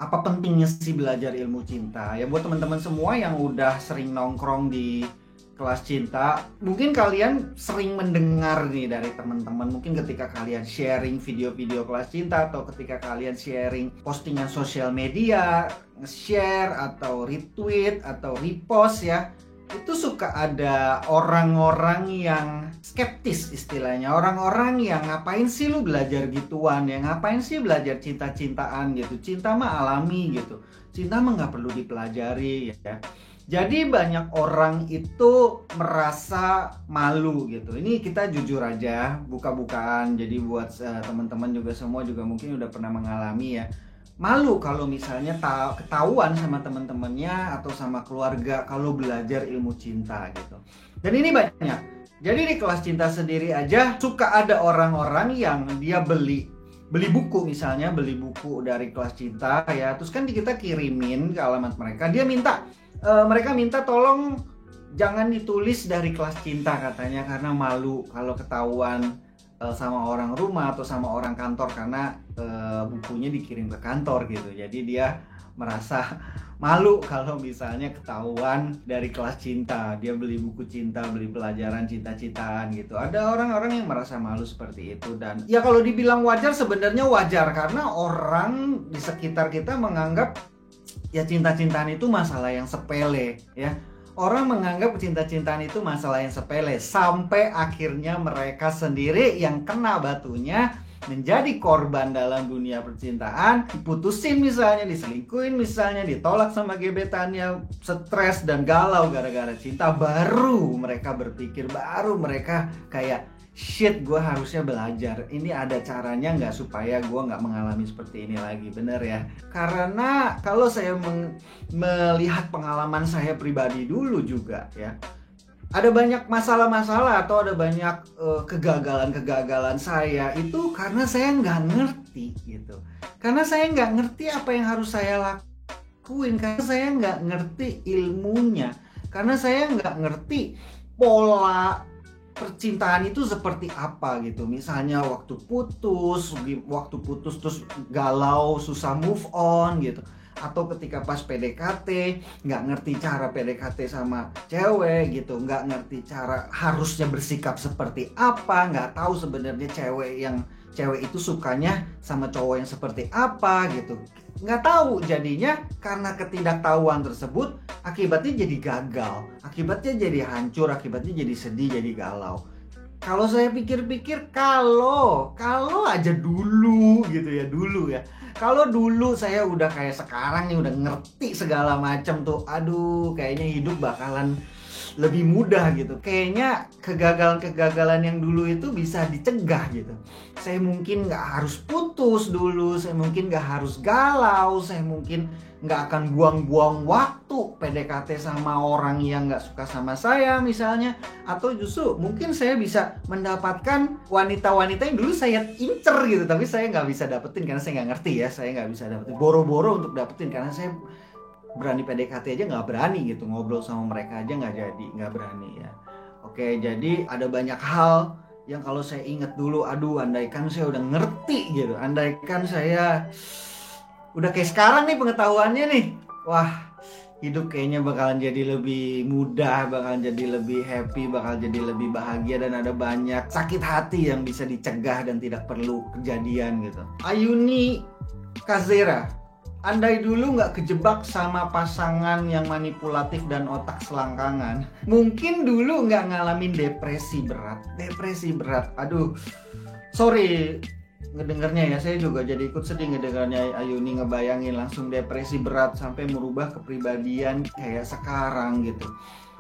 apa pentingnya sih belajar ilmu cinta? Ya buat teman-teman semua yang udah sering nongkrong di kelas cinta, mungkin kalian sering mendengar nih dari teman-teman, mungkin ketika kalian sharing video-video kelas cinta atau ketika kalian sharing postingan sosial media, nge-share atau retweet atau repost ya, itu suka ada orang-orang yang skeptis istilahnya. Orang-orang yang ngapain sih lu belajar gituan ya, ngapain sih belajar cinta-cintaan gitu, cinta mah alami gitu, cinta mah nggak perlu dipelajari ya. Jadi banyak orang itu merasa malu gitu. Ini kita jujur aja, buka-bukaan. Jadi buat teman-teman juga semua juga mungkin udah pernah mengalami ya. Malu kalau misalnya ketahuan sama teman-temannya atau sama keluarga kalau belajar ilmu cinta gitu. Dan ini banyak. Jadi di kelas cinta sendiri aja suka ada orang-orang yang dia beli buku, misalnya beli buku dari kelas cinta ya, terus kan kita kirimin ke alamat mereka. Mereka minta tolong jangan ditulis dari kelas cinta katanya, karena malu kalau ketahuan sama orang rumah atau sama orang kantor, karena bukunya dikirim ke kantor gitu. Jadi dia merasa malu kalau misalnya ketahuan dari kelas cinta, dia beli buku cinta, beli pelajaran cinta-cintaan gitu. Ada orang-orang yang merasa malu seperti itu. Dan ya kalau dibilang wajar, sebenarnya wajar, karena orang di sekitar kita menganggap ya cinta-cintaan itu masalah yang sepele ya. Orang menganggap cinta-cintaan itu masalah yang sepele, sampai akhirnya mereka sendiri yang kena batunya, menjadi korban dalam dunia percintaan. Diputusin misalnya, diselingkuhin misalnya, ditolak sama gebetannya, stres dan galau gara-gara cinta. Baru mereka berpikir, baru mereka kayak, shit, gue harusnya belajar. Ini ada caranya nggak supaya gue nggak mengalami seperti ini lagi, bener ya? Karena kalau saya melihat pengalaman saya pribadi dulu juga ya, ada banyak masalah-masalah atau ada banyak kegagalan-kegagalan saya itu karena saya nggak ngerti gitu. Karena saya nggak ngerti apa yang harus saya lakuin, karena saya nggak ngerti ilmunya, karena saya nggak ngerti pola percintaan itu seperti apa gitu. Misalnya waktu putus terus galau, susah move on gitu. Atau ketika pas PDKT, nggak ngerti cara PDKT sama cewek gitu, nggak ngerti cara harusnya bersikap seperti apa, nggak tahu sebenarnya cewek itu sukanya sama cowok yang seperti apa gitu. Nggak tahu, jadinya karena ketidaktahuan tersebut akibatnya jadi gagal, akibatnya jadi hancur, akibatnya jadi sedih, jadi galau. Kalau saya pikir-pikir, kalau aja dulu gitu ya, dulu ya. Kalau dulu saya udah kayak sekarang nih, udah ngerti segala macam tuh, aduh, kayaknya hidup bakalan lebih mudah gitu. Kayaknya kegagalan-kegagalan yang dulu itu bisa dicegah gitu. Saya mungkin nggak harus putus dulu, saya mungkin nggak harus galau, saya mungkin nggak akan buang-buang waktu PDKT sama orang yang nggak suka sama saya misalnya. Atau justru mungkin saya bisa mendapatkan wanita-wanita yang dulu saya incer gitu, tapi saya nggak bisa dapetin karena saya nggak ngerti ya. Saya nggak bisa dapetin, boro-boro untuk dapetin, karena saya berani PDKT aja nggak berani gitu, ngobrol sama mereka aja nggak berani ya. Oke, jadi ada banyak hal yang kalau saya ingat dulu, aduh, andaikan saya udah ngerti gitu, andaikan saya udah kayak sekarang nih pengetahuannya nih, wah, hidup kayaknya bakalan jadi lebih mudah, bakalan jadi lebih happy, bakal jadi lebih bahagia, dan ada banyak sakit hati yang bisa dicegah dan tidak perlu kejadian gitu. Ayuni Kazera, andai dulu nggak kejebak sama pasangan yang manipulatif dan otak selangkangan, mungkin dulu nggak ngalamin depresi berat. Depresi berat, aduh, sorry ngedengarnya ya, saya juga jadi ikut sedih ngedengarnya Ayuni, ngebayangin langsung depresi berat sampai merubah kepribadian kayak sekarang gitu.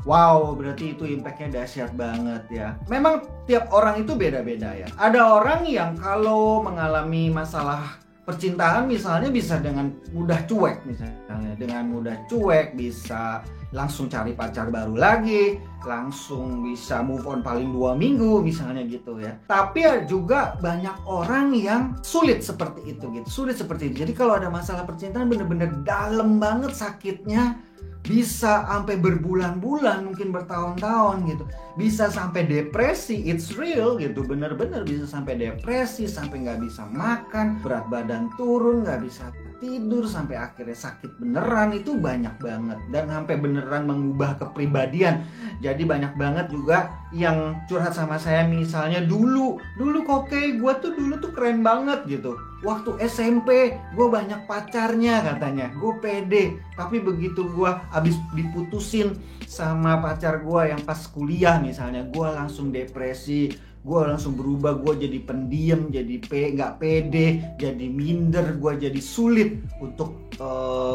Wow, berarti itu impactnya dahsyat banget ya. Memang tiap orang itu beda-beda ya. Ada orang yang kalau mengalami masalah percintaan misalnya bisa dengan mudah cuek, misalnya dengan mudah cuek bisa langsung cari pacar baru lagi, langsung bisa move on paling 2 minggu misalnya gitu ya. Tapi juga banyak orang yang sulit seperti itu gitu, sulit seperti itu. Jadi kalau ada masalah percintaan bener-bener dalam banget sakitnya, bisa sampai berbulan-bulan, mungkin bertahun-tahun gitu, bisa sampai depresi, it's real gitu, bener-bener bisa sampai depresi, sampai nggak bisa makan, berat badan turun, nggak bisa tidur sampai akhirnya sakit beneran itu banyak banget, dan sampai beneran mengubah kepribadian. Jadi banyak banget juga yang curhat sama saya, misalnya dulu oke, gue tuh dulu tuh keren banget gitu. Waktu SMP gue banyak pacarnya katanya, gue pede. Tapi begitu gue abis diputusin sama pacar gue yang pas kuliah misalnya, gue langsung depresi, gue langsung berubah, gue jadi pendiam, jadi nggak pede, jadi minder, gue jadi sulit untuk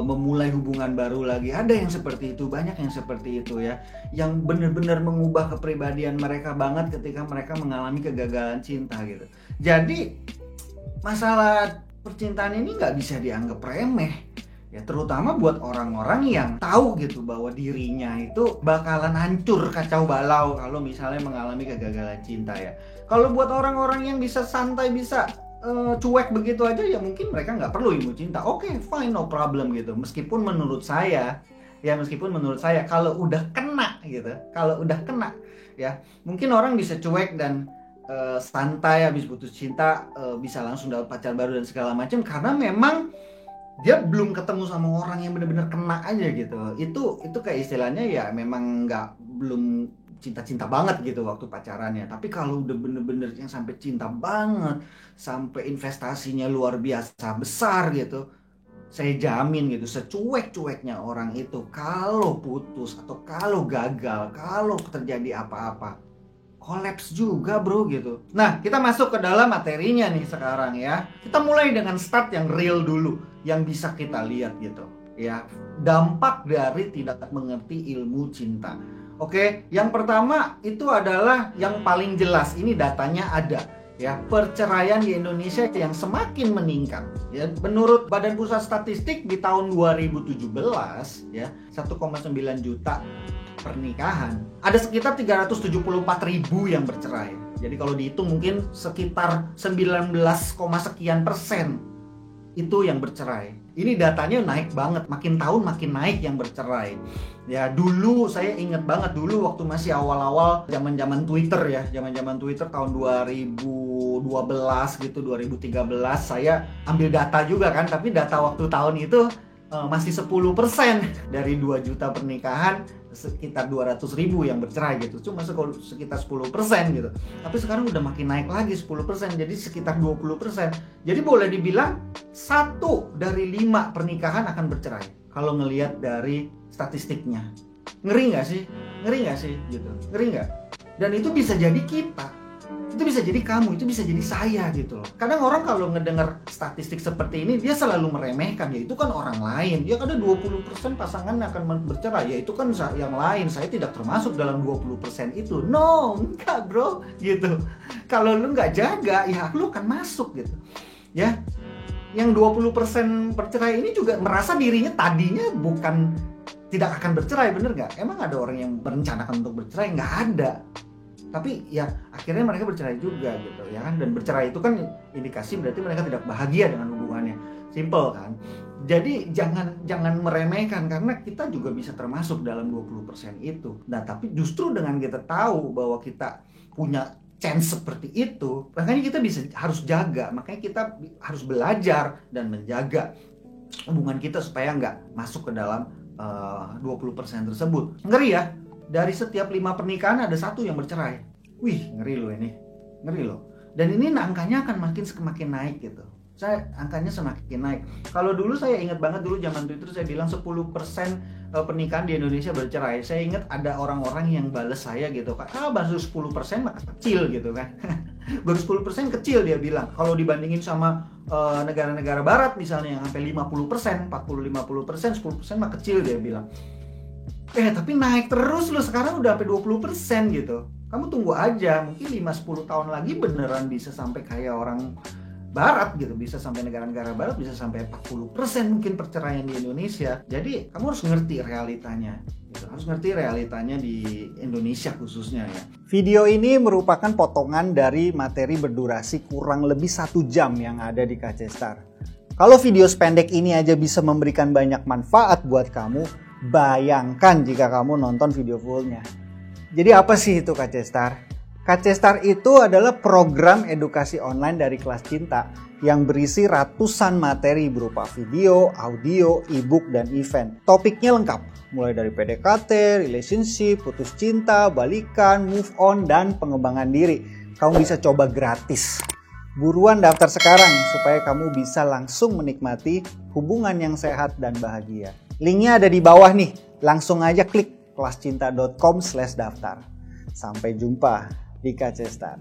memulai hubungan baru lagi. Ada yang seperti itu, banyak yang seperti itu ya, yang benar-benar mengubah kepribadian mereka banget ketika mereka mengalami kegagalan cinta gitu. Jadi masalah percintaan ini nggak bisa dianggap remeh ya, terutama buat orang-orang yang tahu gitu bahwa dirinya itu bakalan hancur kacau balau kalau misalnya mengalami kegagalan cinta ya. Kalau buat orang-orang yang bisa santai, bisa cuek begitu aja ya, mungkin mereka nggak perlu ilmu cinta. Oke, fine, no problem gitu. Meskipun menurut saya kalau udah kena gitu, ya mungkin orang bisa cuek dan santai habis putus cinta, bisa langsung dapat pacar baru dan segala macam, karena memang dia belum ketemu sama orang yang benar-benar kena aja gitu. Itu kayak istilahnya ya memang belum cinta-cinta banget gitu waktu pacarannya. Tapi kalau udah bener-bener yang sampai cinta banget, sampai investasinya luar biasa besar gitu, saya jamin gitu, secuek-cueknya orang itu, kalau putus atau kalau gagal, kalau terjadi apa-apa, kolaps juga bro gitu. Nah, kita masuk ke dalam materinya nih sekarang ya. Kita mulai dengan start yang real dulu, yang bisa kita lihat gitu ya. Dampak dari tidak mengerti ilmu cinta. Oke, yang pertama itu adalah yang paling jelas, ini datanya ada ya, perceraian di Indonesia yang semakin meningkat ya. Menurut Badan Pusat Statistik di tahun 2017 ya, 1,9 juta pernikahan, ada sekitar 374.000 yang bercerai. Jadi kalau dihitung mungkin sekitar 19, sekian persen itu yang bercerai. Ini datanya naik banget, makin tahun makin naik yang bercerai. Ya dulu saya inget banget dulu waktu masih awal-awal zaman-zaman Twitter ya, zaman-zaman Twitter tahun 2012 gitu, 2013 saya ambil data juga kan, tapi data waktu tahun itu masih 10% dari 2 juta pernikahan, sekitar 200.000 yang bercerai gitu, cuma sekitar 10% gitu. Tapi sekarang udah makin naik lagi 10%, jadi sekitar 20%. Jadi boleh dibilang 1 dari 5 pernikahan akan bercerai kalau ngelihat dari statistiknya. Ngeri nggak sih gitu, ngeri nggak? Dan itu bisa jadi kita, itu bisa jadi kamu, itu bisa jadi saya gitu loh. Kadang orang kalau ngedengar statistik seperti ini, dia selalu meremehkan, ya itu kan orang lain, ya ada 20% pasangan akan bercerai, ya itu kan yang lain, saya tidak termasuk dalam 20% itu. No, enggak bro gitu. Kalau lu nggak jaga, ya lu akan masuk gitu ya. Yang 20% bercerai ini juga merasa dirinya tadinya bukan tidak akan bercerai, bener nggak? Emang ada orang yang merencanakan untuk bercerai? Nggak ada. Tapi ya akhirnya mereka bercerai juga gitu ya kan. Dan bercerai itu kan indikasi berarti mereka tidak bahagia dengan hubungannya. Simple kan. Jadi jangan meremehkan, karena kita juga bisa termasuk dalam 20% itu. Nah tapi justru dengan kita tahu bahwa kita punya chance seperti itu, makanya kita harus jaga. Makanya kita harus belajar dan menjaga hubungan kita supaya nggak masuk ke dalam 20% tersebut. Ngeri ya, dari setiap 5 pernikahan ada 1 yang bercerai. Wih, ngeri loh ini, ngeri loh. Dan ini angkanya akan semakin naik gitu. Angkanya semakin naik. Kalau dulu saya ingat banget, dulu zaman Twitter saya bilang 10% pernikahan di Indonesia bercerai. Saya ingat ada orang-orang yang bales saya gitu, baru 10% mah kecil gitu kan. Baru 10% kecil dia bilang. Kalau dibandingin sama negara-negara barat misalnya yang sampai 50%, 40-50%, 10% mah kecil dia bilang. Tapi naik terus loh, sekarang udah sampai 20% gitu. Kamu tunggu aja, mungkin 5-10 tahun lagi beneran bisa sampai kayak orang barat gitu, bisa sampai negara-negara barat bisa sampai 40% mungkin perceraian di Indonesia. Jadi kamu harus ngerti realitanya gitu. Harus ngerti realitanya di Indonesia khususnya ya. Video ini merupakan potongan dari materi berdurasi kurang lebih 1 jam yang ada di KC Star. Kalau video sependek ini aja bisa memberikan banyak manfaat buat kamu, bayangkan jika kamu nonton video fullnya. Jadi apa sih itu KC Star? KC Star itu adalah program edukasi online dari Kelas Cinta yang berisi ratusan materi berupa video, audio, e-book, dan event. Topiknya lengkap, mulai dari PDKT, relationship, putus cinta, balikan, move on, dan pengembangan diri. Kamu bisa coba gratis. Buruan daftar sekarang supaya kamu bisa langsung menikmati hubungan yang sehat dan bahagia. Linknya ada di bawah nih, langsung aja klik kelascinta.com/daftar. Sampai jumpa di KC Star.